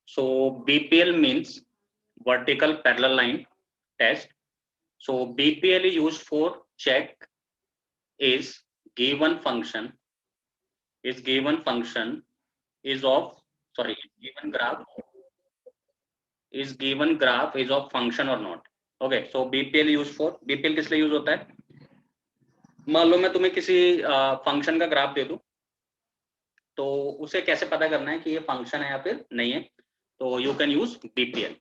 So BPL means vertical parallel line test. So BPL is used for check is given function is of sorry given graph is of function or not. Okay, so BPL use for BPL किस लिए use होता है? मान लो मैं तुम्हें किसी function का graph दे दूं, तो उसे कैसे पता करना है कि ये फंक्शन है या फिर नहीं है? तो you can use BPL,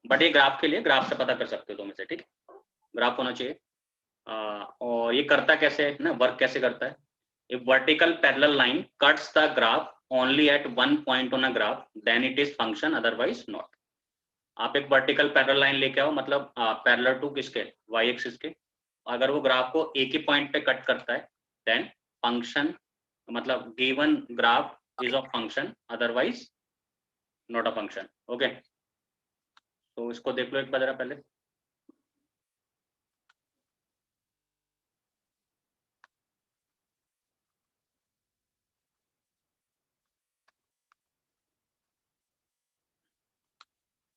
but ये ग्राफ के लिए ग्राफ से पता कर सकते हो तुम इसे, ठीक है? ग्राफ होना चाहिए। और ये करता कैसे है ना, वर्क कैसे करता है? If vertical parallel line cuts the graph only at one point on a graph, then it is function, otherwise not. आप एक वर्टिकल पैरेलल लाइन लेके आओ, मतलब पैरेलल टू किसके, वाई एक्सिस के। अगर वो ग्राफ को एक ही पॉइंट पे कट करता है, देन फंक्शन, मतलब given graph is of function, otherwise not a function. Okay, तो इसको देख लो एक बार जरा पहले।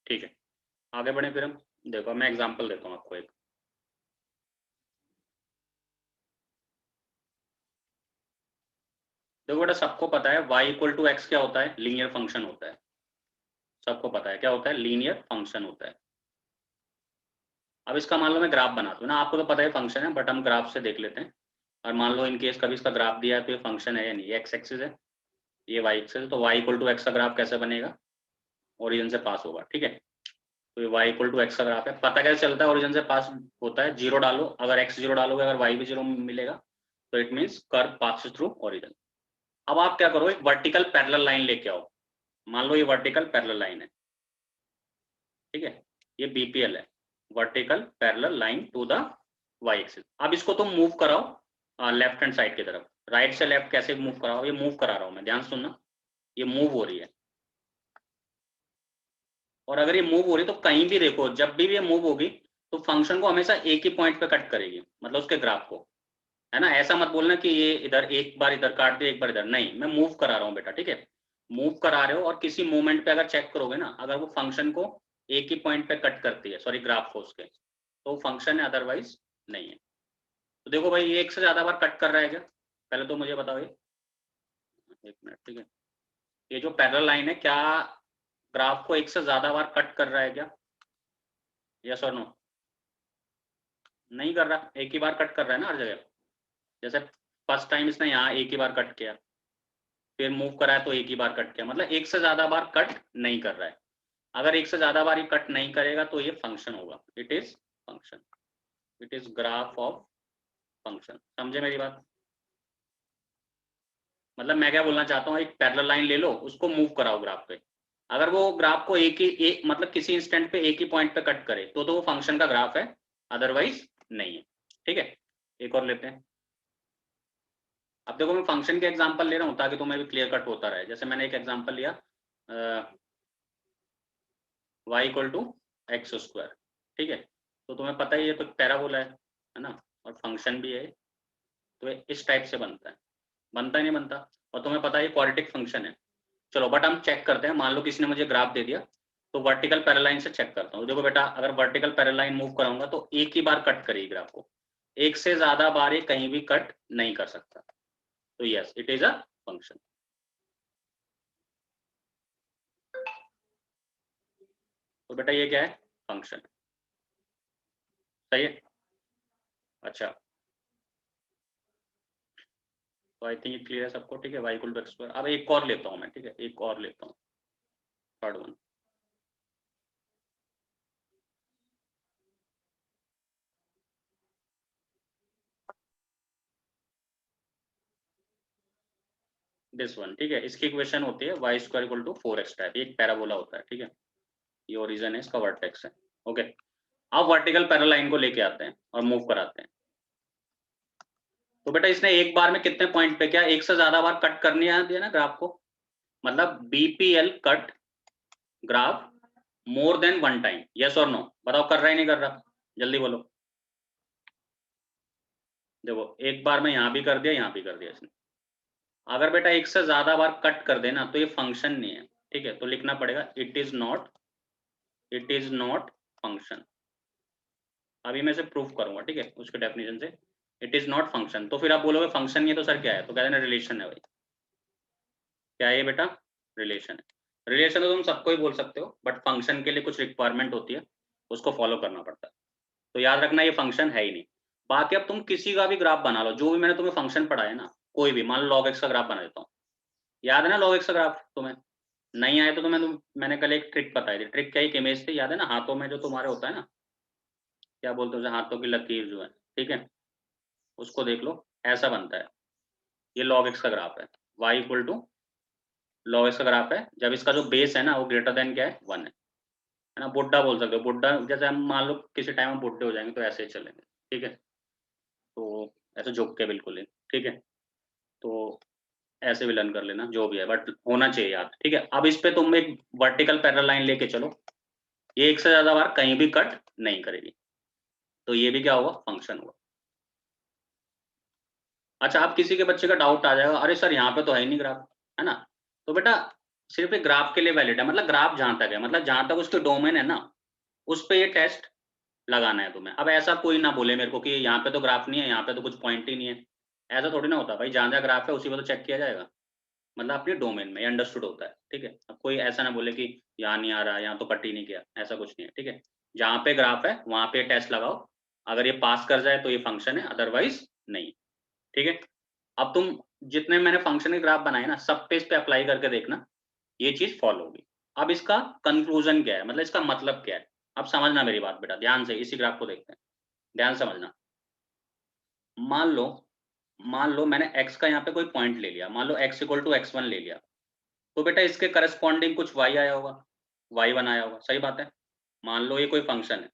ठीक है, आगे बढ़े फिर हम। देखो मैं एग्जांपल देता हूँ आपको एक। देखो बेटा, सबको पता है y इक्वल टू एक्स क्या होता है? लीनियर फंक्शन होता है। सबको पता है क्या होता है? लीनियर फंक्शन होता है। अब इसका मान लो मैं ग्राफ बनाता हूँ ना, आपको तो पता है फंक्शन है, बट हम ग्राफ से देख लेते हैं। और मान लो इन केस कभी इसका ग्राफ दिया है तो ये फंक्शन है या नहीं? एक्स एक्सिस है, ये वाई एक्सिस है, तो y इक्वल टू एक्स का ग्राफ कैसे बनेगा? ओरिजिन से पास होगा, ठीक है? तो ये y इक्वल टू एक्स का ग्राफ है। पता कैसे चलता है ओरिजिन से पास होता है? जीरो डालो, अगर x जीरो डालोगे, अगर y भी जीरो मिलेगा, तो it means curve pass through origin. अब आप क्या करो, एक वर्टिकल पैरेलल लाइन लेके आओ। मान लो ये वर्टिकल पैरेलल लाइन है, ठीक है? ये BPL है, vertical parallel line to the y axis. अब इसको तुम मूव कराओ लेफ्ट हैंड साइड की तरफ। राइट से लेफ्ट कैसे मूव कराओ? ये मूव करा रहा हूं मैं, ध्यान से सुनना। ये मूव हो रही है, और अगर ये मूव हो रही है तो कहीं भी देखो, जब भी ये मूव होगी तो फंक्शन को हमेशा एक ही पॉइंट पे कट करेगी, मतलब उसके ग्राफ को, है ना? ऐसा मत बोलना कि ये इधर एक बार इधर काट दे, एक बार इधर, नहीं, मैं मूव करा रहा हूँ बेटा, ठीक है? मूव करा रहे हो, और किसी मूवमेंट पे अगर चेक करोगे ना, अगर वो फंक्शन को एक ही पॉइंट पे कट करती है, सॉरी ग्राफ को उसके, तो फंक्शन है, अदरवाइज नहीं है। तो देखो भाई, ये एक से ज्यादा बार कट कर रहा है क्या? पहले तो मुझे बताओ, ये एक मिनट, ठीक है? ये जो पैरेलल लाइन है, क्या ग्राफ को एक से ज्यादा बार कट कर रहा है क्या? यस और नो? नहीं कर रहा, एक ही बार कट कर रहा है ना हर जगह। जैसे फर्स्ट टाइम इसने यहाँ एक ही बार कट किया, फिर मूव करा है तो एक ही बार कट किया, मतलब एक से ज्यादा बार कट नहीं कर रहा है। अगर एक से ज्यादा बार ये कट नहीं करेगा तो ये फंक्शन होगा, it is function, it is graph of function. समझे मेरी बात? मतलब मैं क्या बोलना चाहता हूँ, एक पैरेलल लाइन ले लो, उसको मूव कराओ ग्राफ पे। अगर वो ग्राफ को मतलब किसी इंस्टेंट पे एक ही पॉइंट पे कट करे, तो वो फंक्शन का ग्राफ है, अदरवाइज नहीं है, ठीक है? एक और लेते हैं। अब देखो, मैं फंक्शन के एग्जांपल ले रहा हूँ ताकि तुम्हें भी क्लियर कट होता रहे। जैसे मैंने एक एग्जांपल लिया, y equal to x square, ठीक है? तो तुम्हें पता ही है, तो पैराबोला है ना, और फंक्शन भी है, तो इस टाइप से बनता है। बनता ही नहीं बनता? और तुम्हें पता है क्वाड्रेटिक फंक्शन है। चलो, बट हम चेक करते हैं। मान लो किसी ने मुझे ग्राफ दे दिया, तो वर्टिकल पैरेलल लाइन से चेक करता हूँ। देखो बेटा, अगर वर्टिकल पैरेलल लाइन मूव कराऊंगा तो एक ही बार कट करेगी ग्राफ को, एक से ज्यादा बार ये कहीं भी कट नहीं कर सकता। तो yes, it is a function. तो बेटा ये क्या है? फंक्शन। सही है? अच्छा, तो आई थिंक क्लियर है सबको, ठीक है? y equal to x square. अब एक और लेता हूँ मैं, ठीक है? एक और लेता हूँ, थर्ड वन। दिस वन, ठीक है? इसकी इक्वेशन होती है y square equal to 4x type. एक पैराबोला होता है, ठीक है? ये ओरिजिन है, इसका वर्टेक्स है। ओके, अब वर्टिकल पैरेलल लाइन को लेके आते हैं और मूव कराते हैं। तो बेटा, इसने एक बार में कितने पॉइंट पे, क्या एक से ज्यादा बार कट करनी आती है ना ग्राफ को? मतलब BPL cut graph more than one time, yes और नो? बताओ, कर रहा है नहीं कर रहा? जल्दी बोलो। देखो, एक बार में यहाँ भी कर दिया, यहाँ भी कर दिया इसने। अगर बेटा एक से ज्यादा बार कट कर देना तो ये फंक्शन नहीं है, ठीक है? तो लिखना लिखना पड़ेगा इट इज नॉट फंक्शन। अभी मैं इसे प्रूफ करूंगा, ठीक है, उसके डेफिनेशन से। इट इज नॉट फंक्शन, तो फिर आप बोलोगे फंक्शन नहीं है तो सर क्या है, तो कह देना रिलेशन है भाई। क्या है ये बेटा, रिलेशन है। रिलेशन तो तुम सबको ही बोल सकते हो, बट फंक्शन के लिए कुछ रिक्वायरमेंट होती है, उसको फॉलो करना पड़ता है। तो याद रखना ये फंक्शन है ही नहीं। बाकी अब तुम किसी का भी ग्राफ बना लो, जो भी मैंने तुम्हें फंक्शन पढ़ाया ना, कोई भी, मान लो log x का ग्राफ बना देता हूँ। याद है ना log x का ग्राफ तुम्हें? नहीं आए तो मैंने कल एक ट्रिक बताई थी। ट्रिक क्या, एक इमेज थी, याद है ना, हाथों में जो तुम्हारे होता है ना, क्या बोलते हैं, हाथों की लकीर जो है, ठीक है, उसको देख लो, ऐसा बनता है। ये log x का ग्राफ है, y equal to log x का ग्राफ है जब इसका जो बेस है ना वो ग्रेटर देन क्या है, 1 है ना। बुड्ढा बोल सकते हो, बुड्ढा जैसे हम मान लो किसी टाइम हम बुड्ढे हो जाएंगे तो ऐसे ही चलेंगे, ठीक है, तो ऐसे झुक के बिल्कुल ही, ठीक है, तो ऐसे भी लर्न कर लेना जो भी है, बट होना चाहिए याद, ठीक है। अब इस पे तुम एक वर्टिकल पैरेलल लाइन लेके चलो, ये एक से ज्यादा बार कहीं भी कट नहीं करेगी, तो ये भी क्या हुआ, फंक्शन हुआ। अच्छा, अब किसी के बच्चे का डाउट आ जाएगा, अरे सर यहाँ पे तो है ही नहीं ग्राफ, है ना, तो बेटा सिर्फ एक ग्राफ के लिए वैलिड है, मतलब ग्राफ जहां तक है, मतलब जहां तक उसके डोमेन है ना, उस पे ये टेस्ट लगाना है तुम्हें। अब ऐसा कोई ना बोले मेरे को कि यहाँ पे तो ग्राफ नहीं है, यहाँ पे तो कुछ पॉइंट ही नहीं है, ऐसा थोड़ी ना होता भाई। जहां जहां ग्राफ है उसी पे तो चेक किया जाएगा, मतलब अपने डोमेन में अंडरस्टूड होता है, ठीक है। अब कोई ऐसा ना बोले कि यहाँ नहीं आ रहा, यहाँ तो कट ही नहीं किया, ऐसा कुछ नहीं है, ठीक है। जहाँ पे ग्राफ है वहां पे टेस्ट लगाओ, अगर ये पास कर जाए तो ये फंक्शन है, अदरवाइज नहीं, ठीक है। अब तुम जितने मैंने फंक्शन के ग्राफ बनाए ना, सब पे इस पे अप्लाई करके देखना, ये चीज फॉलो होगी। अब इसका कंक्लूजन क्या है, मतलब इसका मतलब क्या है, अब समझना मेरी बात बेटा ध्यान से, इसी ग्राफ को देखते हैं, ध्यान समझना। मान लो मैंने x का यहाँ पे कोई पॉइंट ले लिया, मान लो x इक्वल टू x1 ले लिया, तो बेटा इसके करस्पॉन्डिंग कुछ y आया होगा, y1 आया होगा, सही बात है। मान लो ये कोई फंक्शन है,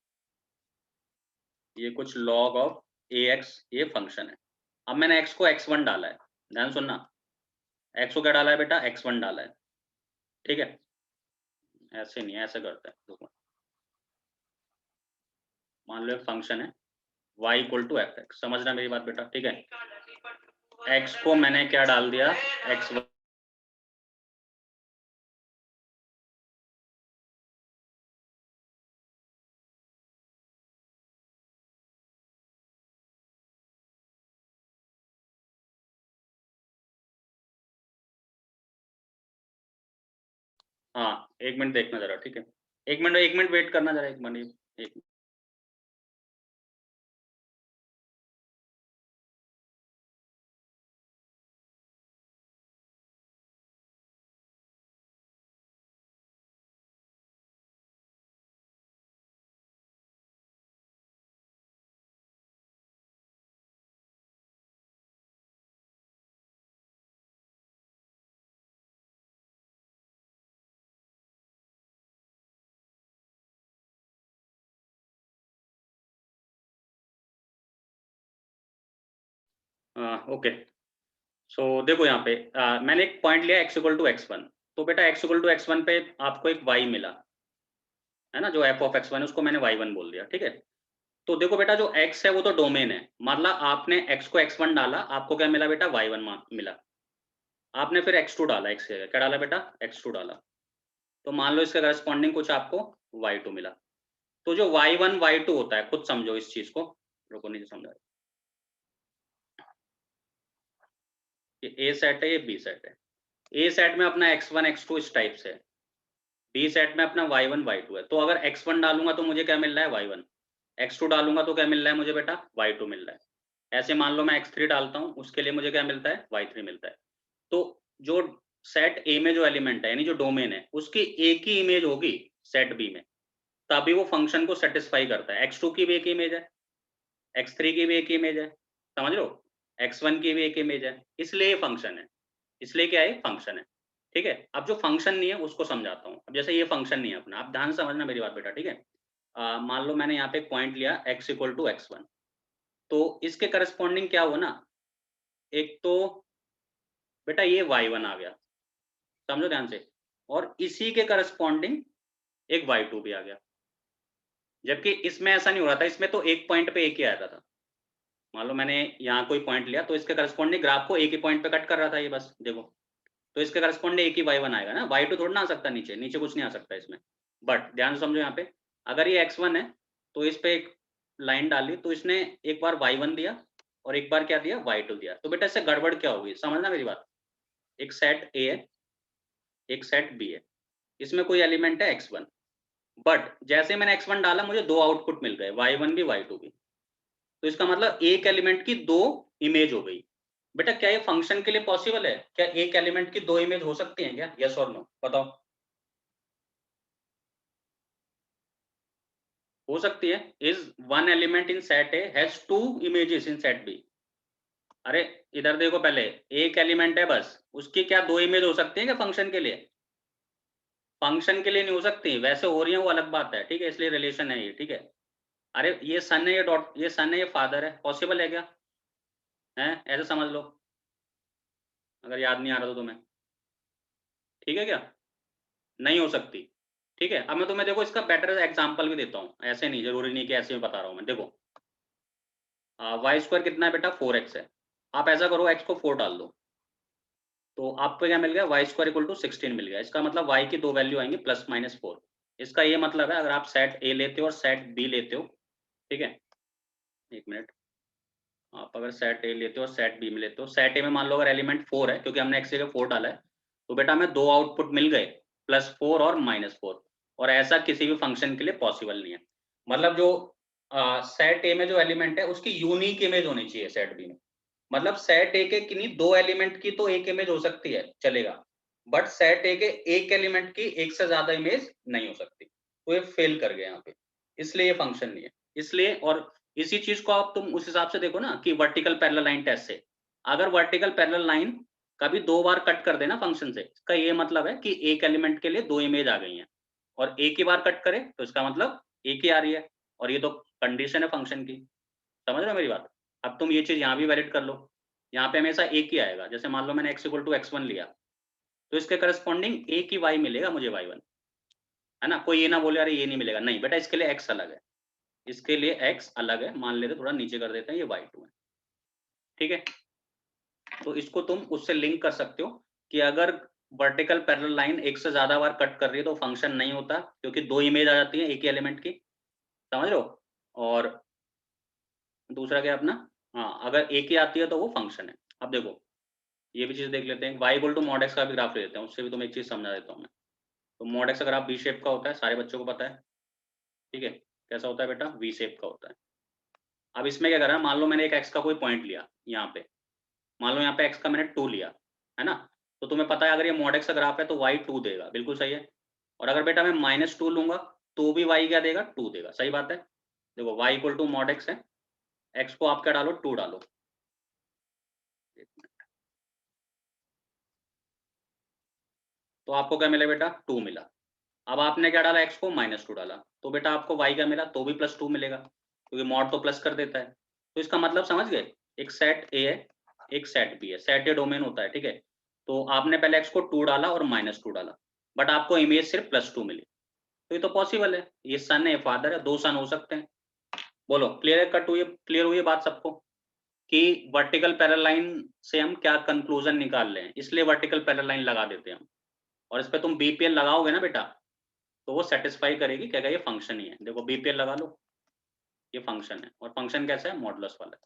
ये कुछ log ऑफ ax, ये फंक्शन है। अब मैंने x को x1 डाला है, ध्यान सुनना, x को क्या डाला है बेटा, x1 डाला है, ठीक है। ऐसे नहीं, ऐसे करते हैं, देखो, मान लो एक फंक्शन है y equal to F X, समझना मेरी बात बेटा, ठीक है। x को मैंने क्या डाल दिया, x1, हाँ एक मिनट देखना जरा, ठीक है, एक मिनट वेट करना जरा, एक मिनट, एक ओके। सो देखो यहाँ पे मैंने एक पॉइंट लिया x इक्वल टू x1, तो बेटा x इक्वल टू x1 पे आपको एक y मिला, है ना, जो f ऑफ x1 है उसको मैंने y1 बोल दिया, ठीक है। तो देखो बेटा जो x है वो तो डोमेन है, मतलब आपने x को x1 डाला, आपको क्या मिला बेटा, y1 मिला। आपने फिर x2 डाला, x के क्या डाला बेटा, x2 डाला, तो मान लो इसके करस्पॉन्डिंग कुछ आपको y2 मिला। तो जो y1 y2 होता है, खुद समझो इस चीज को, रुको नीचे समझा, ये ए सेट है, ये बी सेट है। ए सेट में अपना x1 x2 इस टाइप से है, बी सेट में अपना y1 y2 है। तो अगर x1 डालूंगा तो मुझे क्या मिल रहा है, y1, x2 डालूंगा तो क्या मिल रहा है मुझे बेटा, y2 मिल रहा है। ऐसे मान लो मैं x3 डालता हूँ, उसके लिए मुझे क्या मिलता है, y3 मिलता है। तो जो सेट ए में जो एलिमेंट है, यानी जो डोमेन है, उसकी एक ही इमेज होगी सेट बी में, तभी वो फंक्शन को सेटिस्फाई करता है। x2 की भी एक इमेज है, x3 की भी एक इमेज है, समझ लो, x1 की भी एक इमेज है, इसलिए ये फंक्शन है, इसलिए क्या है, फंक्शन है, ठीक है। अब जो फंक्शन नहीं है उसको समझाता हूँ। अब जैसे ये फंक्शन नहीं है अपना, आप ध्यान से समझना मेरी बात बेटा, ठीक है। मान लो मैंने यहाँ पे एक पॉइंट लिया x इक्वल टू x1, तो इसके करस्पॉन्डिंग क्या हुआ ना, एक तो बेटा ये y1 आ गया, समझो ध्यान से, और इसी के करस्पॉन्डिंग एक y2 भी आ गया, जबकि इसमें ऐसा नहीं हो रहा था, इसमें तो एक पॉइंट पे एक ही आया था। मान लो मैंने यहाँ कोई पॉइंट लिया, तो इसके करस्पॉन्डिंग ग्राफ को एक ही पॉइंट पे कट कर रहा था ये, बस देखो, तो इसके करस्पॉन्डिंग एक ही y1 आएगा ना, y2 थोड़ा ना आ सकता, नीचे नीचे कुछ नहीं आ सकता इसमें। बट ध्यान से समझो, यहाँ पे अगर ये x1 है तो इस पे एक लाइन डाली तो इसने एक बार y1 दिया और एक बार क्या दिया, y2 दिया। तो बेटा इससे गड़बड़ क्या होगी, समझना मेरी बात। एक सेट A है, एक सेट B है, इसमें कोई एलिमेंट है x1, बट जैसे मैंने x1 डाला मुझे दो आउटपुट मिल गए, y1 भी y2 भी। तो इसका मतलब एक एलिमेंट की दो इमेज हो गई। बेटा क्या ये फंक्शन के लिए पॉसिबल है, क्या एक एलिमेंट की दो इमेज हो सकती हैं क्या, यस और नो बताओ। हो सकती है। Is one element in set A has two images in set B. अरे इधर देखो, पहले एक एलिमेंट है बस, उसकी क्या दो इमेज हो सकती है क्या फंक्शन के लिए? फंक्शन के लिए नहीं हो सकती, वैसे हो रही है वो अलग बात है, ठीक है, इसलिए रिलेशन है ये, ठीक है। अरे ये सन है, ये डॉट, ये सन है, ये फादर है, पॉसिबल है क्या? है, ऐसे समझ लो अगर याद नहीं आ रहा तो तुम्हें, ठीक है क्या? नहीं हो सकती। ठीक है, अब मैं तुम्हें देखो इसका बेटर एग्जांपल भी देता हूँ, ऐसे नहीं, जरूरी नहीं कि ऐसे ही बता रहा हूँ मैं। देखो वाई स्क्वायर कितना है बेटा, 4x है। आप ऐसा करो, x को 4 डाल दो, तो आपको क्या मिल गया, वाई स्क्वायर इक्वल टू 16 मिल गया। इसका मतलब y की दो वैल्यू आएंगी +-4। इसका ये मतलब है, अगर आप सेट A लेते हो और सेट B लेते हो, ठीक है, एक मिनट, आप अगर सेट A लेते हो और सेट B में लेते हो, सेट A में मान लो अगर एलिमेंट 4 है, क्योंकि हमने x की जगह 4 डाला है, तो बेटा हमें दो आउटपुट मिल गए, +4 और -4। और ऐसा किसी भी फंक्शन के लिए पॉसिबल नहीं है। मतलब जो सेट A में जो एलिमेंट है उसकी यूनिक इमेज होनी चाहिए सेट B में। मतलब सेट ए के किन्हीं दो एलिमेंट की तो एक इमेज हो सकती है, चलेगा, बट सेट ए के एक एलिमेंट की एक से ज्यादा इमेज नहीं हो सकती। तो ये फेल कर गया यहाँ पे, इसलिए ये फंक्शन नहीं है। इसलिए, और इसी चीज को आप तुम उस हिसाब से देखो ना कि वर्टिकल पैरेलल लाइन टेस्ट से, अगर वर्टिकल पैरेलल लाइन कभी दो बार कट कर देना फंक्शन से, इसका ये मतलब है कि एक एलिमेंट के लिए दो इमेज आ गई हैं, और एक ही बार कट करे तो इसका मतलब एक ही आ रही है, और ये तो कंडीशन है फंक्शन की। समझ रहे हो मेरी बात? अब तुम ये चीज यहाँ भी वैलिड कर लो, यहाँ पे हमेशा एक ही आएगा। जैसे मान लो मैंने x इक्वल टू x1 लिया, तो इसके करस्पॉन्डिंग एक ही y मिलेगा मुझे, y1, है ना। कोई ये ना बोले अरे ये नहीं मिलेगा, नहीं बेटा, इसके लिए x अलग है, इसके लिए x अलग है। मान लेते थोड़ा नीचे कर देते हैं, ये y2 है, ठीक है। तो इसको तुम उससे लिंक कर सकते हो कि अगर वर्टिकल पैरेलल लाइन एक से ज्यादा बार कट कर रही है तो फंक्शन नहीं होता, क्योंकि दो इमेज आ जाती है एक ही एलिमेंट की। समझ रहे हो? और दूसरा क्या अपना, हाँ, अगर एक ही आती है तो वो फंक्शन है। अब देखो ये भी चीज देख लेते हैं, y equal to mod x का भी ग्राफ ले लेते हैं, उससे भी तुम्हें एक चीज समझा देता हूँ मैं। तो मॉड एक्स का ग्राफ वी शेप का होता है, सारे बच्चों को पता है, ठीक है। कैसा होता है बेटा, वी शेप का होता है। अब इसमें क्या करा, मान लो मैंने एक एक्स का कोई पॉइंट लिया यहाँ पे, मान लो यहाँ पे एक्स का मैंने 2 लिया, है ना। तो तुम्हें पता है अगर ये मॉड एक्स का ग्राफ है तो y 2 देगा, बिल्कुल सही है। और अगर बेटा मैं -2 लूंगा तो भी y क्या देगा, 2 देगा, सही बात है। देखो y equal to mod x है, x को आप क्या डालो, 2 डालो, तो आपको क्या मिला बेटा, 2 मिला। अब आपने क्या डाला, x को -2 डाला, तो बेटा आपको y क्या मिला, तो भी +2 मिलेगा, क्योंकि मॉड तो प्लस कर देता है। तो इसका मतलब समझ गए, एक सेट A है, एक सेट B है, सेट ए डोमेन होता है, ठीक है। तो आपने पहले x को 2 डाला और -2 डाला, बट आपको इमेज सिर्फ +2 मिली। तो ये तो पॉसिबल है, ये सन है, फादर है, दो सन हो सकते हैं। बोलो क्लियर कट हुई, क्लियर हुई बात सबको, कि वर्टिकल पैरेलल लाइन से हम क्या कंक्लूजन निकाल रहे हैं, इसलिए वर्टिकल पैरेलल लाइन लगा देते हैं हम। और इस पे तुम बीपीएल लगाओगे ना बेटा, तो वो सेटिस्फाई करेगी, क्या ये फंक्शन ही है। देखो बीपीएल लगा लो, ये फंक्शन है, और फंक्शन कैसा है, मॉडुलस वाला है।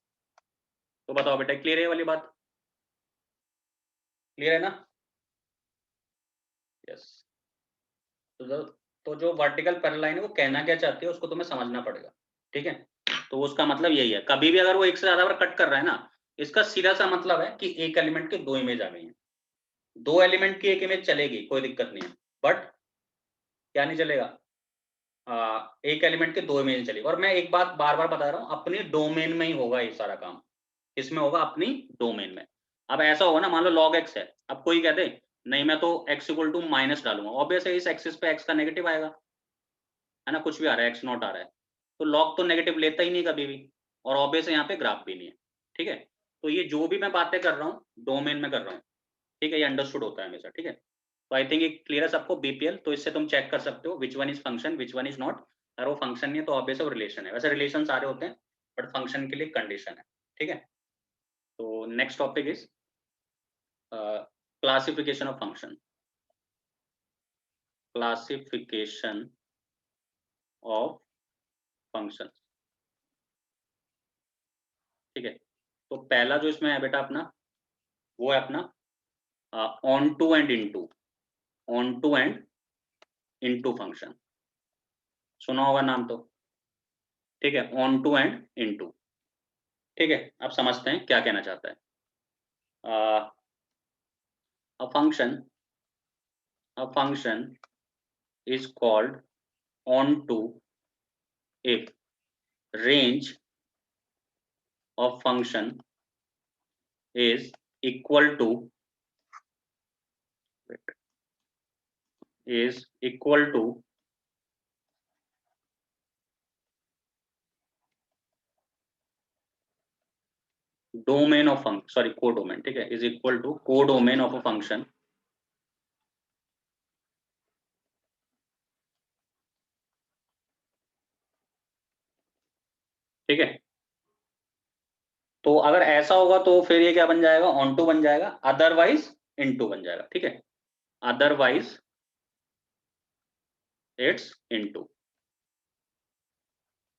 तो बताओ बेटा, क्लियर है ये वाली बात, क्लियर है ना? यस। तो जो वर्टिकल पैरेलल लाइन है वो कहना क्या चाहती है उसको तुम्हें समझना पड़ेगा, ठीक है। तो उसका मतलब यही है, कभी भी अगर वो एक से ज्यादा बार कट कर रहा है ना, इसका सीधा सा मतलब है कि एक एलिमेंट के दो इमेज आ गई हैं। दो एलिमेंट की एक इमेज चलेगी, कोई दिक्कत नहीं है, बट क्या नहीं चलेगा, एक एलिमेंट के दो इमेज चलेगी। और मैं एक बात बार बार बता रहा हूँ, अपनी डोमेन में ही होगा ये सारा काम। किसमें होगा, अपनी डोमेन में। अब ऐसा होगा ना, मान लो log x है, अब कोई कहते नहीं मैं तो x इक्वल टू माइनस डालूंगा, ऑब्वियस है इस एक्सिस पे x का नेगेटिव आएगा, है ना, कुछ भी आ रहा है, x नॉट आ रहा है, तो log तो नेगेटिव लेता ही नहीं कभी भी, और ऑब्वियस है यहाँ पे ग्राफ भी नहीं है, ठीक है। तो ये जो भी मैं बातें कर रहा हूँ डोमेन में कर रहा हूँ, ठीक है, ये अंडरस्टूड होता है हमेशा, ठीक है। तो आई थिंक ये क्लियर है सबको, बीपीएल, तो इससे तुम चेक कर सकते हो which one is function which one is not. अगर वो फंक्शन नहीं है तो ऑब्वियस वो रिलेशन है, वैसे रिलेशन सारे होते हैं, बट फंक्शन के लिए कंडीशन है, ठीक है। तो next topic is classification of function, classification of function, ठीक है। तो पहला जो इसमें है बेटा अपना, वो है अपना onto and into, onto and into function, सुना होगा नाम तो, ठीक है, ऑन टू एंड इनटू, ठीक है। अब समझते हैं क्या कहना चाहता है। A function is called onto if range of function is equal to domain of function, sorry codomain, ठीक है, is equal to codomain of a function ठीक है। तो अगर ऐसा होगा तो फिर ये क्या बन जाएगा, ऑन टू बन जाएगा, अदरवाइज इनटू बन जाएगा, ठीक है, अदरवाइज इट्स इनटू।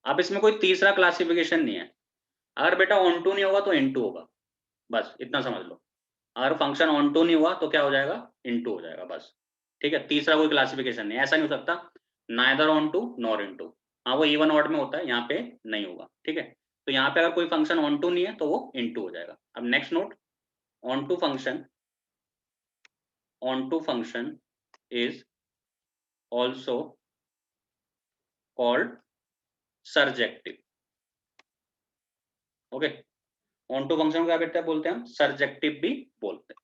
अब इसमें कोई तीसरा क्लासिफिकेशन नहीं है, अगर बेटा ऑन टू नहीं होगा तो इनटू होगा, बस इतना समझ लो। अगर फंक्शन ऑन टू नहीं हुआ तो क्या हो जाएगा, इनटू हो जाएगा, बस, ठीक है। तीसरा कोई क्लासिफिकेशन नहीं, ऐसा नहीं हो सकता neither onto nor into. हाँ वो इवन ऑड में होता है, यहाँ पे नहीं होगा, ठीक है। तो यहाँ पे अगर कोई फंक्शन ऑन टू नहीं है तो वो इनटू हो जाएगा। अब next note, onto function is also called surjective, okay. Onto function क्या कहते हैं, बोलते हैं हम सर्जेक्टिव भी बोलते हैं,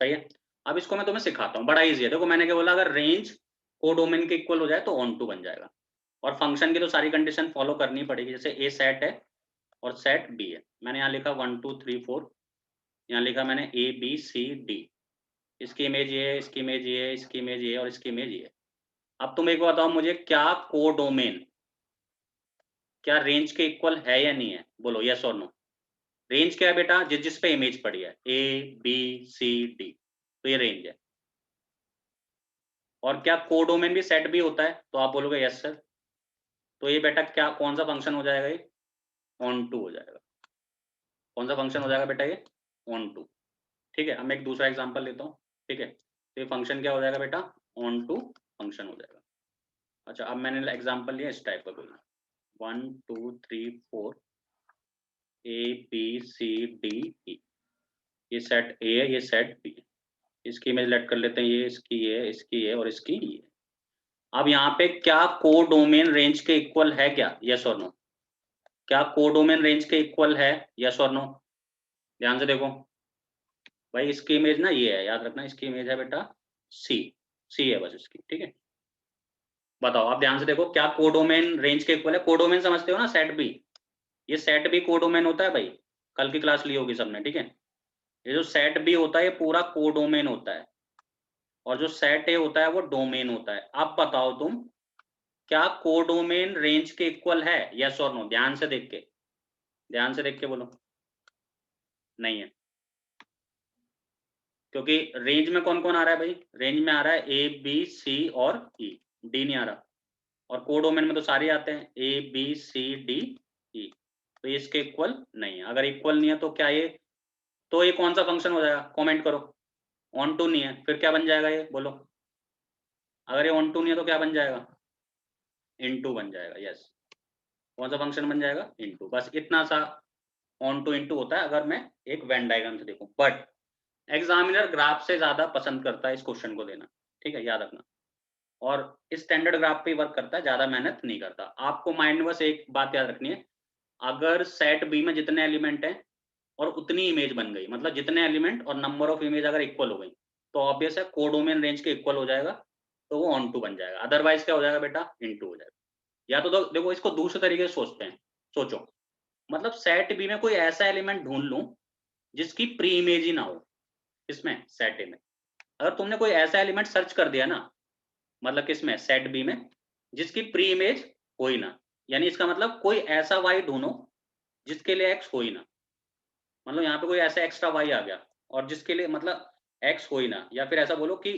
सही है। अब इसको मैं तुम्हें सिखाता हूँ, बड़ा इजी है। देखो मैंने क्या बोला, अगर रेंज कोडोमेन के इक्वल हो जाए तो ऑन टू बन जाएगा, और फंक्शन की तो सारी कंडीशन फॉलो करनी पड़ेगी। जैसे ए सेट है और सेट बी है, मैंने यहाँ लिखा 1 2 3 4, यहाँ लिखा मैंने ए बी सी डी, इसकी इमेज ये है, इसकी इमेज ये है, इसकी इमेज ये है और इसकी इमेज ये है। अब तुम एक बताओ मुझे, क्या कोडोमेन क्या रेंज के इक्वल है या नहीं है, बोलो यस और नो। रेंज क्या है बेटा, जिस पे इमेज पड़ी है ए बी सी डी, तो ये रेंज है। और क्या कोडोमेन भी सेट भी होता है, तो आप बोलोगे यस सर। तो ये बेटा क्या, कौन सा फंक्शन हो जाएगा, ये ऑन टू हो जाएगा। कौन सा फंक्शन हो जाएगा बेटा, ये ऑन टू, ठीक है। अब मैं एक दूसरा एग्जांपल लेता हूँ, ठीक है। तो ये फंक्शन क्या हो जाएगा बेटा, ऑन टू फंक्शन हो जाएगा। अच्छा अब मैंने एग्जांपल लिया इस टाइप का, कोई 1 2 3 4 A B C D E, ये सेट ए है, ये सेट बी है। इसकी इमेज लेट कर लेते हैं, ये इसकी है, इसकी है और इसकी ये। अब यहाँ पे क्या कोडोमेन रेंज के इक्वल है क्या, यस और नो। क्या कोडोमेन रेंज के इक्वल है, यस और नो। ध्यान से देखो भाई, इसकी इमेज ना ये है, याद रखना, इसकी इमेज है बेटा सी, सी है बस इसकी, ठीक है। बताओ आप ध्यान से देखो, क्या कोडोमेन रेंज के इक्वल है। कोडोमेन समझते हो ना, सेट बी, ये सेट बी कोडोमेन होता है भाई, कल की क्लास ली होगी सबने, ठीक है। ये जो सेट बी होता है ये पूरा कोडोमेन होता है, और जो सेट ए होता है वो डोमेन होता है। अब बताओ तुम, क्या कोडोमेन रेंज के इक्वल है, यस और नो। ध्यान से देख के, ध्यान से देख के बोलो। नहीं है, क्योंकि रेंज में कौन कौन आ रहा है भाई, रेंज में आ रहा है ए बी सी और ई, डी नहीं आ रहा। और कोडोमेन में तो सारे आते हैं, A B C D E, तो ये इसके इक्वल नहीं है। अगर इक्वल नहीं है तो क्या ये, तो ये कौन सा फंक्शन हो जाएगा, कमेंट करो। ऑन टू नहीं है, फिर क्या बन जाएगा ये, बोलो। अगर ये ऑन टू नहीं है तो क्या बन जाएगा, इन टू बन जाएगा, यस। कौन सा फंक्शन बन जाएगा, इन टू, बस इतना सा ऑन टू इन टू होता है, अगर मैं एक वेन डायग्राम से देखूं। बट एग्जामिनर ग्राफ से ज्यादा पसंद करता है इस क्वेश्चन को देना, ठीक है, याद रखना। और स्टैंडर्ड ग्राफ पे वर्क करता है, ज्यादा मेहनत नहीं करता। आपको माइंड में बस एक बात याद रखनी है, अगर सेट बी में जितने एलिमेंट हैं और उतनी इमेज बन गई, मतलब जितने एलिमेंट और नंबर ऑफ इमेज अगर इक्वल हो गई, तो ऑब्वियस है कोडोमेन रेंज के इक्वल हो जाएगा, तो वो ऑन टू बन जाएगा। अदरवाइज क्या हो जाएगा बेटा, इन टू हो जाएगा। या तो देखो इसको दूसरे तरीके से सोचते हैं, सोचो, मतलब सेट बी में कोई ऐसा एलिमेंट ढूंढ लूं जिसकी प्री इमेज ही ना हो, इसमें सेट ए में। अगर तुमने कोई ऐसा एलिमेंट सर्च कर दिया ना, मतलब किसमें, सेट बी में, जिसकी प्री इमेज हो ही ना, यानी इसका मतलब कोई ऐसा वाई ढूंढो जिसके लिए एक्स हो ही ना। मतलब यहाँ पे कोई ऐसा एक्स्ट्रा वाई आ गया और जिसके लिए, मतलब एक्स हो ही ना, या फिर ऐसा बोलो कि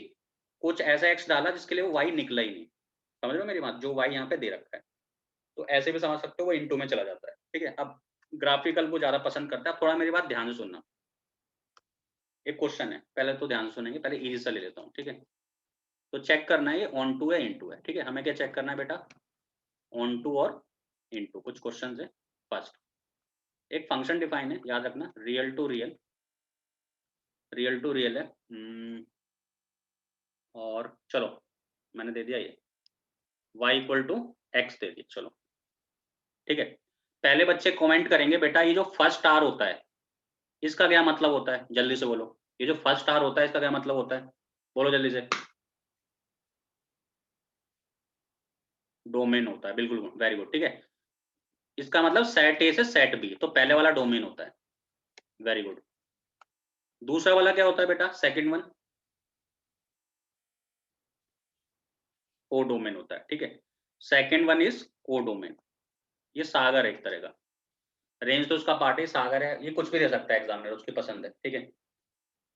कुछ ऐसा एक्स डाला जिसके लिए वो वाई निकला ही नहीं। समझ रहे हो मेरी बात, जो वाई यहाँ पे दे रखा है, तो ऐसे भी समझ सकते हो, वो इनटू में चला जाता है। ठीक है, अब ग्राफिकल वो ज्यादा पसंद करता है। थोड़ा मेरी बात ध्यान से सुनना, एक क्वेश्चन है, पहले तो ध्यान से सुनेंगे, पहले इजी सा ले लेता हूँ। ठीक है, तो चेक करना है ये ऑन टू है इनटू है। ठीक है, हमें क्या चेक करना है बेटा, ऑन टू और इनटू। कुछ क्वेश्चन है। फर्स्ट, एक फंक्शन डिफाइन है, याद रखना, real to real, real to real है। और चलो मैंने दे दिया ये y इक्वल टू एक्स दे दिया। चलो ठीक है, पहले बच्चे कमेंट करेंगे बेटा ये जो फर्स्ट आर होता है इसका क्या मतलब होता है, जल्दी से बोलो। ये जो फर्स्ट आर होता है इसका क्या मतलब होता है, बोलो जल्दी से। डोमेन होता है, बिल्कुल, वेरी गुड। ठीक है, इसका मतलब सेट ए से सेट बी, तो पहले वाला डोमेन होता है। Very good. दूसरा वाला क्या होता है बेटा, सेकंड वन को डोमेन होता है। ठीक है, सेकंड वन इज को डोमेन। ये सागर है एक तरह का, रेंज तो उसका पार्ट है, सागर है, ये कुछ भी दे सकता है एग्जामिनर, उसकी पसंद है। ठीक है,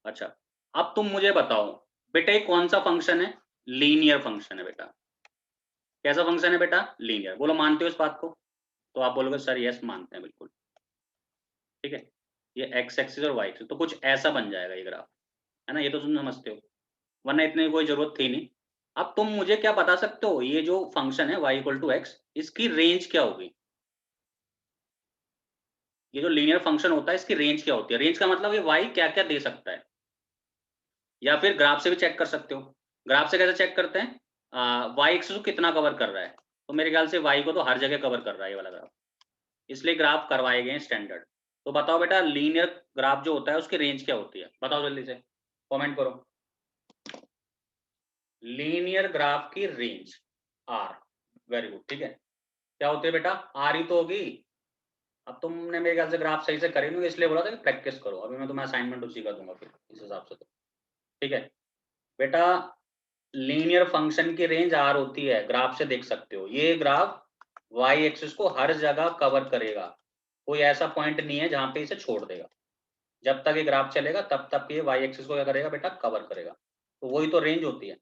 अच्छा अब तुम मुझे बताओ बेटा ये कौन सा फंक्शन है, लीनियर फंक्शन है बेटा। कैसा फंक्शन है बेटा, लीनियर। बोलो मानते हो इस बात को, तो आप बोलोगे सर यस मानते हैं बिल्कुल। ठीक है, ये एक्स एक्सिस और वाई एक्सिस, तो कुछ ऐसा बन जाएगा ये ग्राफ, है ना, ये तो तुम समझते हो, वरना इतनी कोई जरूरत थी नहीं। अब तुम मुझे क्या बता सकते हो, ये जो फंक्शन है y इक्वल टू एक्स, इसकी रेंज क्या होगी। ये जो लीनियर फंक्शन होता है इसकी रेंज क्या होती है, रेंज का मतलब ये y क्या क्या दे सकता है, या फिर ग्राफ से भी चेक कर सकते हो। ग्राफ से कैसे चेक करते हैं, वाई एक्सिस को कितना कवर कर रहा है, तो मेरे ख्याल से वाई को तो हर जगह कवर कर रहा है ये वाला ग्राफ, इसलिए ग्राफ करवाए गए स्टैंडर्ड। तो बताओ बेटा लीनियर ग्राफ जो होता है उसकी रेंज क्या होती है, बताओ जल्दी से, कमेंट करो। लीनियर ग्राफ की रेंज आर, वेरी गुड। ठीक है, क्या होती है बेटा, आर ही तो होगी। अब तुमने मेरे ख्याल से ग्राफ सही से करे नहीं, इसलिए बोला था कि प्रैक्टिस करो, अभी मैं तुम्हें असाइनमेंट उसी का दूंगा फिर इस हिसाब से। तो ठीक है बेटा, लीनियर फंक्शन की रेंज आर होती है, ग्राफ से देख सकते हो। ये ग्राफ वाई एक्सिस को हर जगह कवर करेगा, कोई ऐसा पॉइंट नहीं है जहां पे इसे छोड़ देगा। जब तक ये ग्राफ चलेगा तब तक ये वाई एक्सिस को क्या करेगा बेटा, कवर करेगा। तो वही तो रेंज होती है।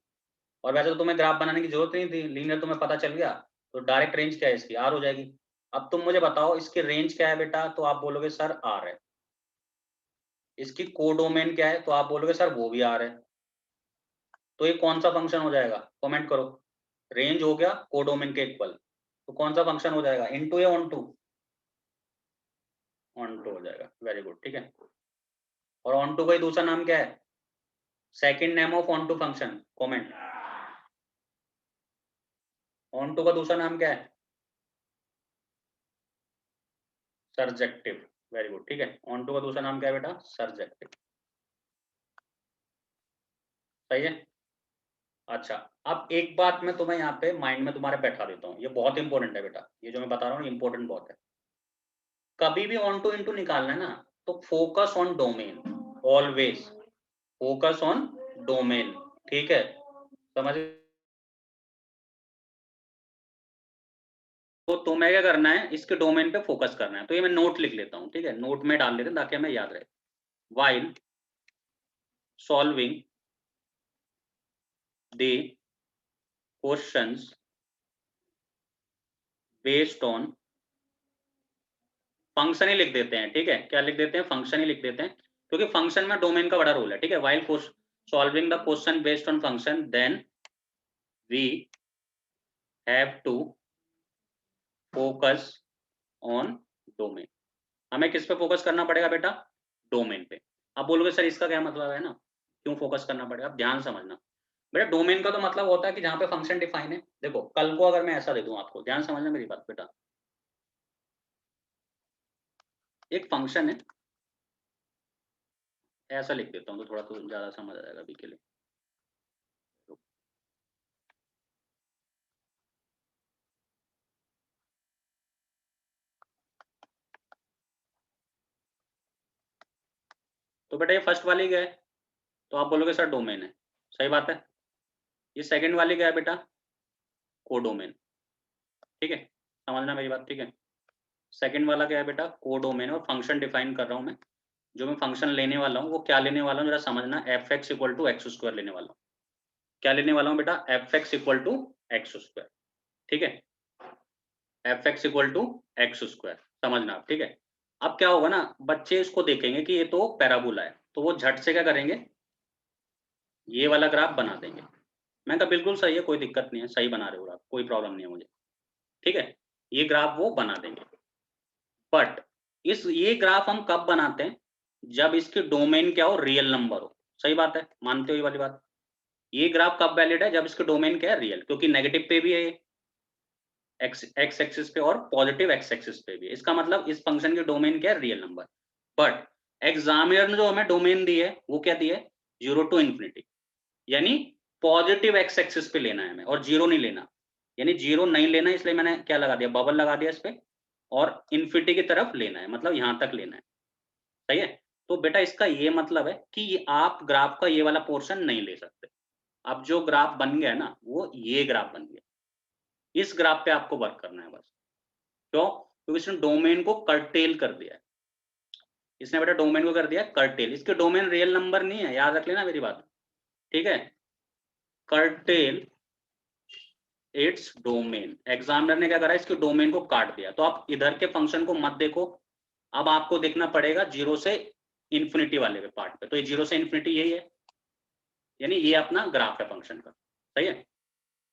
और वैसे तो तुम्हें ग्राफ बनाने की जरूरत नहीं थी, लीनियर तुम्हें पता चल गया, तो डायरेक्ट रेंज क्या है इसकी, आर हो जाएगी। अब तुम मुझे बताओ इसकी रेंज क्या है बेटा, तो आप बोलोगे सर आर है। इसकी कोडोमेन क्या है, तो आप बोलोगे सर वो भी आर है। तो ये कौन सा फंक्शन हो जाएगा, कमेंट करो। रेंज हो गया कोडोमेन के इक्वल, तो कौन सा फंक्शन हो जाएगा, इनटू या ऑन टू, ऑन टू हो जाएगा। Very good. ठीक है, और ऑन टू का ही दूसरा नाम क्या है, second name of onto function, comment. Onto का दूसरा नाम क्या है, सरजेक्टिव। Very good. ठीक है, ऑन टू का दूसरा नाम क्या है बेटा, सरजेक्टिव। सही है। अच्छा, अब एक बात मैं तुम्हें यहाँ पे माइंड में तुम्हारे बैठा देता हूँ, ये बहुत इंपॉर्टेंट है बेटा, ये जो मैं बता रहा हूँ इंपॉर्टेंट बहुत है। कभी भी ऑन टू इनटू निकालना है ना, तो focus on domain, always focus on domain. ठीक है, समझ। तो तुम्हें क्या करना है, इसके डोमेन पे फोकस करना है। तो ये मैं नोट लिख लेता हूँ, ठीक है, नोट में डाल लेते हैं ताकि हमें याद रहे। While solving the questions based on, function ही लिख देते हैं। ठीक है, क्या लिख देते हैं, फंक्शन ही लिख देते हैं, क्योंकि फंक्शन में डोमेन का बड़ा रोल है। ठीक है, while solving the question based on function then we have to focus on domain. हमें किस पे फोकस करना पड़ेगा बेटा, डोमेन पे। अब बोलोगे सर इसका क्या मतलब है ना, क्यों फोकस करना पड़ेगा, अब ध्यान समझना बेटा। डोमेन का तो मतलब होता है कि जहां पे फंक्शन डिफाइन है। देखो कल को अगर मैं ऐसा दे दूं आपको, ध्यान समझना मेरी बात बेटा, एक फंक्शन है, ऐसा लिख देता हूँ तो थोड़ा तो ज्यादा समझ आ जाएगा अभी के लिए। तो बेटा ये फर्स्ट वाली क्या है, तो आप बोलोगे सर डोमेन है, सही बात है। ये सेकंड वाली क्या है बेटा, कोडोमेन। ठीक है, समझना मेरी बात। ठीक है, सेकंड वाला क्या है बेटा, कोडोमेन, और फंक्शन डिफाइन कर रहा हूं मैं, जो मैं फंक्शन लेने वाला हूँ वो क्या लेने वाला हूँ जरा समझना, f x equal to x square लेने वाला हूँ। क्या लेने वाला हूँ बेटा, f x equal to x square, ठीक है, f x equal to x square, समझना आप, ठीक है। अब क्या होगा ना, बच्चे इसको देखेंगे कि ये तो पैराबोला है, तो वो झट से क्या करेंगे, ये वाला ग्राफ बना देंगे। मैं कहा बिल्कुल सही है, कोई दिक्कत नहीं है, सही बना रहे हो आप, कोई प्रॉब्लम नहीं है मुझे, ठीक है, ये ग्राफ वो बना देंगे। बट ये ग्राफ हम कब बनाते हैं, जब इसकी डोमेन क्या हो, रियल नंबर हो। सही बात है, मानते हो ये वाली बात। ये ग्राफ कब वैलिड है, जब इसके डोमेन क्या है, रियल, क्योंकि नेगेटिव पे भी है ये एक्स एक्सिस पे और पॉजिटिव एक्स एक्सिस पे भी है। इसका मतलब इस फंक्शन की डोमेन क्या है, रियल नंबर। बट एग्जामिनर ने जो हमें डोमेन दी है वो क्या दी है, 0 टू इन्फिनिटी, यानी पॉजिटिव एक्स एक्सिस पे लेना है हमें और 0 नहीं लेना, यानी 0 नहीं लेना, इसलिए मैंने क्या लगा दिया, बबल लगा दिया इस पे, और इन्फिनिटी की तरफ लेना है, मतलब यहां तक लेना है। सही है, तो बेटा इसका ये मतलब है कि आप ग्राफ का ये वाला पोर्शन नहीं ले सकते। अब जो ग्राफ बन गया ना, वो ये ग्राफ बन गया, इस ग्राफ पे आपको वर्क करना है बस। क्यों, क्योंकि इसने डोमेन को कर्टेल कर दिया है, इसने बेटा डोमेन को कर दिया कर्टेल, इसके डोमेन रियल नंबर नहीं है, याद रख लेना मेरी बात, ठीक है, कर्टेल इट्स डोमेन। एग्जामिनर ने क्या करा, इसके डोमेन को काट दिया। तो आप इधर के फंक्शन को मत देखो, अब आपको देखना पड़ेगा 0 से इन्फिनिटी वाले पे पार्ट पे। तो ये 0 से इन्फिनिटी यही है, यानी ये अपना ग्राफ है फंक्शन का। सही है,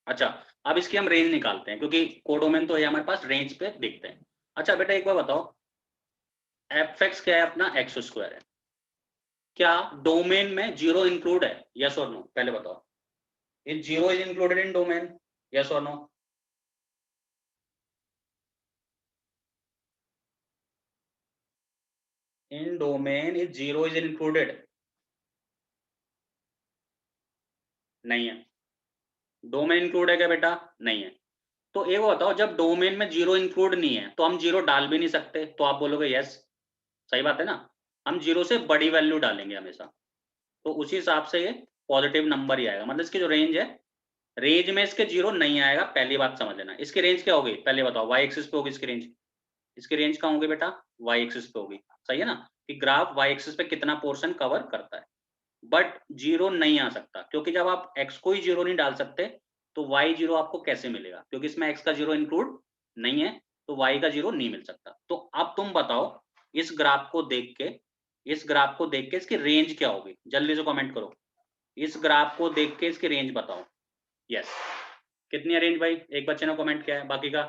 अच्छा अब इसकी हम रेंज निकालते हैं, क्योंकि कोडोमेन तो है हमारे पास, रेंज पे देखते हैं। अच्छा बेटा एक बार बताओ, एफ एक्स क्या है, अपना एक्स स्क्वायर है, क्या डोमेन में 0 इंक्लूड है, यस और नो, पहले बताओ, is 0 is included in domain, yes और no. In domain is 0 is included, नहीं है। डोमेन इंक्लूड है क्या बेटा, नहीं है। तो एक बताओ, जब डोमेन में 0 इंक्लूड नहीं है तो हम 0 डाल भी नहीं सकते, तो आप बोलोगे यस, सही बात है ना, हम 0 से बड़ी वैल्यू डालेंगे हमेशा, तो उसी हिसाब से ये पॉजिटिव नंबर ही आएगा। मतलब इसकी जो रेंज है, रेंज में इसके 0 नहीं आएगा, पहली बात समझ लेना। इसकी रेंज क्या होगी, पहले बताओ, वाई एक्सिस पे होगी इसकी रेंज, इसकी रेंज कहाँ होगी बेटा, वाई एक्सिस पे होगी। सही है ना, कि ग्राफ वाई एक्सिस पे कितना पोर्शन कवर करता है। बट 0 नहीं आ सकता, क्योंकि जब आप x को ही 0 नहीं डाल सकते तो y 0 आपको कैसे मिलेगा, क्योंकि इसमें x का 0 इंक्लूड नहीं है, तो y का 0 नहीं मिल सकता। तो अब तुम बताओ, इस ग्राफ को देख के, इस ग्राफ को देख के इसकी रेंज क्या होगी, जल्दी से कमेंट करो, इस ग्राफ को देख के इसकी रेंज बताओ। यस, कितनी है रेंज भाई, एक बच्चे ने कमेंट किया है, बाकी का,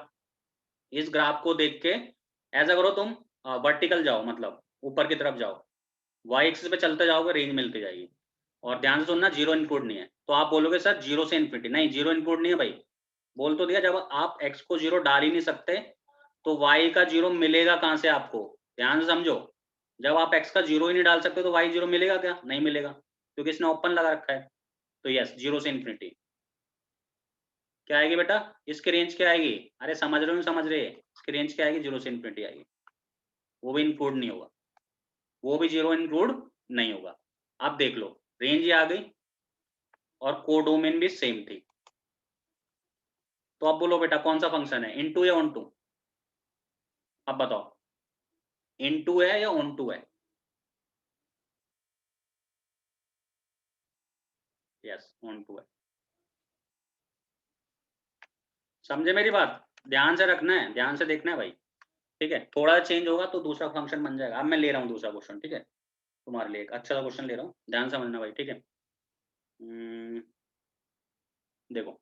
इस ग्राफ को देख के ऐसा करो तुम, वर्टिकल जाओ, मतलब ऊपर की तरफ जाओ, वाई एक्सिस पे चलते जाओगे, रेंज मिलती जाएगी। और ध्यान से सुनना, 0 इंक्लूड नहीं है। तो आप बोलोगे सर 0 से इन्फिनिटी, नहीं 0 इंक्लूड नहीं है भाई, बोल तो दिया, जब आप x को 0 डाल ही नहीं सकते तो y का 0 मिलेगा कहां से आपको, ध्यान से समझो, जब आप x का 0 ही नहीं डाल सकते तो y 0 मिलेगा क्या, नहीं मिलेगा, क्योंकि इसने ओपन लगा रखा है। तो यस, 0 से इन्फिनिटी क्या आएगी बेटा, इसकी रेंज क्या आएगी, अरे समझ रहे हो, समझ रहे, इसकी रेंज क्या आएगी, 0 से इन्फिनिटी आएगी, वो भी इंक्लूड नहीं होगा, वो भी 0 इंक्लूड नहीं होगा। अब देख लो, रेंज ये आ गई और कोडोमेन भी सेम थी। तो अब बोलो बेटा कौन सा फंक्शन है, इनटू या ऑन टू, अब बताओ, इनटू है या ऑन टू है, यस ऑन टू है। समझे मेरी बात, ध्यान से रखना है, ध्यान से देखना है भाई, ठीक है, थोड़ा चेंज होगा तो दूसरा फंक्शन बन जाएगा। अब मैं ले रहा हूँ दूसरा क्वेश्चन, ठीक है, तुम्हारे लिए एक अच्छा सा क्वेश्चन ले रहा हूँ, ध्यान समझना भाई, ठीक है। देखो,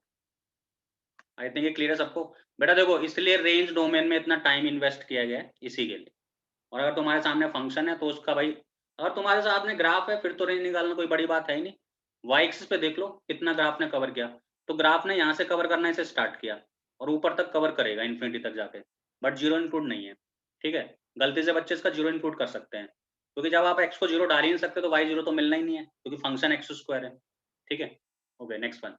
आई थिंक ये क्लियर है सबको। बेटा देखो, इसलिए रेंज डोमेन में इतना टाइम इन्वेस्ट किया गया है इसी के लिए। और अगर तुम्हारे सामने फंक्शन है तो उसका भाई, अगर तुम्हारे सामने ग्राफ है फिर तो रेंज निकालना कोई बड़ी बात है ही नहीं। वाई एक्सिस पे देख लो कितना ग्राफ ने कवर किया, तो ग्राफ ने यहाँ से कवर करना इसे स्टार्ट किया और ऊपर तक कवर करेगा इन्फिनिटी तक जाके, बट 0 इंक्लूड नहीं है, ठीक है। गलती से बच्चे इसका 0 इंक्लूड कर सकते हैं, क्योंकि जब आप x को 0 डाल ही नहीं सकते तो y 0 तो मिलना ही नहीं है, क्योंकि फंक्शन एक्स स्क्वायर है, ठीक है। ओके नेक्स्ट वन,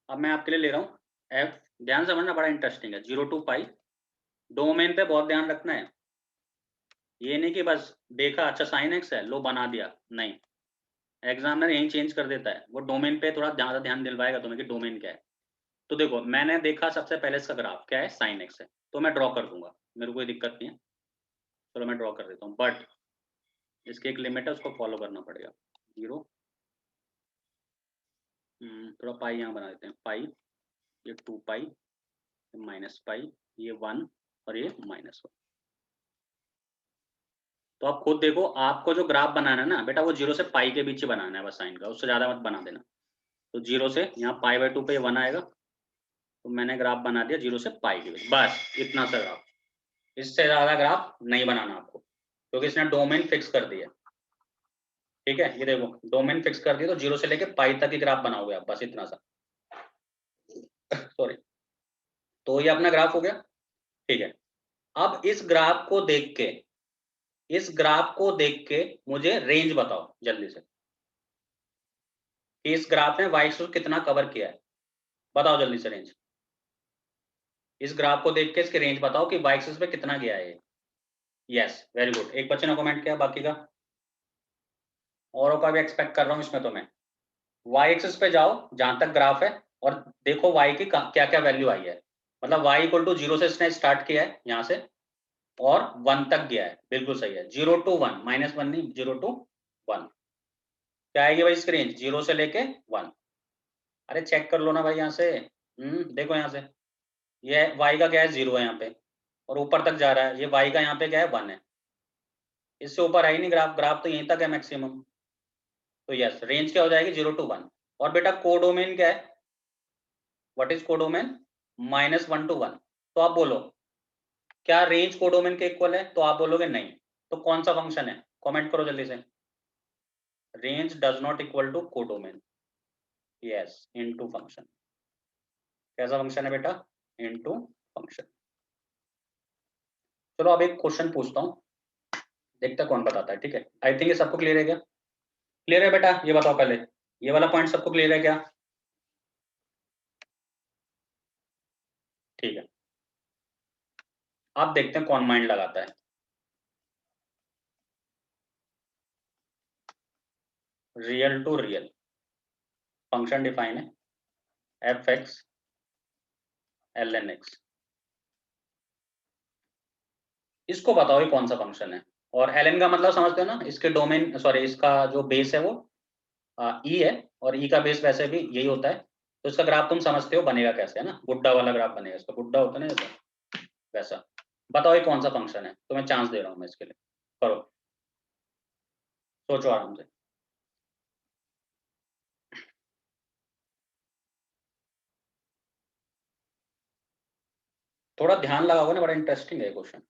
अब मैं आपके लिए ले रहा हूँ f, ध्यान समझना, बड़ा इंटरेस्टिंग है, 0 टू पाई, डोमेन पे बहुत ध्यान रखना है, ये नहीं कि बस देखा अच्छा साइन एक्स है लो बना दिया, नहीं, एग्जामिनर यही चेंज कर देता है, वो डोमेन पे थोड़ा ज्यादा ध्यान दिलवाएगा तुम्हें कि डोमेन क्या है। तो देखो मैंने देखा सबसे पहले इसका ग्राफ क्या है, साइन एक्स है, तो मैं ड्रॉ कर दूंगा, मेरे को कोई दिक्कत नहीं है, चलो मैं ड्रॉ कर देता हूँ, बट इसकी एक लिमिट है, उसको फॉलो करना पड़ेगा। 0 थोड़ा पाई यहाँ बना देते हैं, पाई, ये 2 पाई, माइनस पाई, ये 1 और ये -1। तो आप खुद देखो, आपको जो ग्राफ बनाना है ना बेटा, वो 0 से पाई के बीच ही बनाना है बस साइन का, उससे ज्यादा मत बना देना। तो 0 से यहाँ π/2 पे 1 आएगा, तो मैंने ग्राफ बना दिया 0 से पाई के बीच, बस इतना सा ग्राफ, इससे ज्यादा ग्राफ नहीं बनाना आपको, क्योंकि इसने डोमेन फिक्स कर दिया। ठीक है, ये देखो डोमेन फिक्स कर दिया, तो 0 से लेके पाई तक ही ग्राफ बनाओगे आप, बस इतना सा। सॉरी, तो ये अपना ग्राफ हो गया। ठीक है, अब इस ग्राफ को देख के, इस ग्राफ को देख के मुझे रेंज बताओ जल्दी से, कि इस ग्राफ ने वाई एक्सिस कितना कवर किया है, बताओ जल्दी से रेंज। इस ग्राफ को देख के इसके रेंज बताओ कि वाई एक्सिस पे कितना गया है। यस, वेरी गुड, एक बच्चे ने कमेंट किया, बाकी का औरों का भी एक्सपेक्ट कर रहा हूँ इसमें। तो मैं वाई एक्सिस पे जाओ जहां तक ग्राफ है, और देखो वाई की क्या क्या वैल्यू आई है, मतलब वाई इक्वल टू 0 से इसने स्टार्ट किया है यहाँ से और 1 तक गया है, बिल्कुल सही है, 0 to 1, -1 नहीं, 0 to 1। क्या आएगी भाई इसकी रेंज, 0 से लेके 1। अरे चेक कर लो ना भाई यहाँ से, देखो यहाँ से, ये y का क्या है, 0 है यहाँ पे, और ऊपर तक जा रहा है, ये y का यहाँ पे क्या है, 1 है, इससे ऊपर आई नहीं ग्राफ, ग्राफ तो यहीं तक है मैक्सिमम। तो यस, रेंज क्या हो जाएगी, 0 to 1। और बेटा कोडोमेन क्या है, व्हाट इज कोडोमेन, -1 to 1। तो आप बोलो क्या रेंज कोडोमेन के इक्वल है, तो आप बोलोगे नहीं, तो कौन सा फंक्शन है, कमेंट करो जल्दी से। Range does not equal to codomain, yes, into function. कैसा फंक्शन है बेटा, इनटू फंक्शन। चलो अब एक क्वेश्चन पूछता हूँ, देखते कौन बताता है। ठीक है, आई थिंक ये सबको क्लियर है क्या, क्लियर है बेटा, ये बताओ पहले, ये वाला पॉइंट सबको क्लियर है क्या। ठीक है, अब देखते हैं कौन माइंड लगाता है। Real to real function define है, f(x) ln(x), इसको बताओ ये कौन सा फंक्शन है। और ln का मतलब समझते हो ना, इसके डोमेन, सॉरी इसका जो बेस है वो ई है, और ई का बेस वैसे भी यही होता है, तो इसका ग्राफ तुम समझते हो बनेगा कैसे, है ना, गुड्डा वाला ग्राफ बनेगा, इसका गुड्डा होता है ना जैसा, वैसा। बताओ ये कौन सा फंक्शन है, तुम्हें चांस दे रहा हूँ मैं इसके लिए, करो, सोचो आराम से। थोड़ा ध्यान लगाओगे ना, बड़ा इंटरेस्टिंग है क्वेश्चन।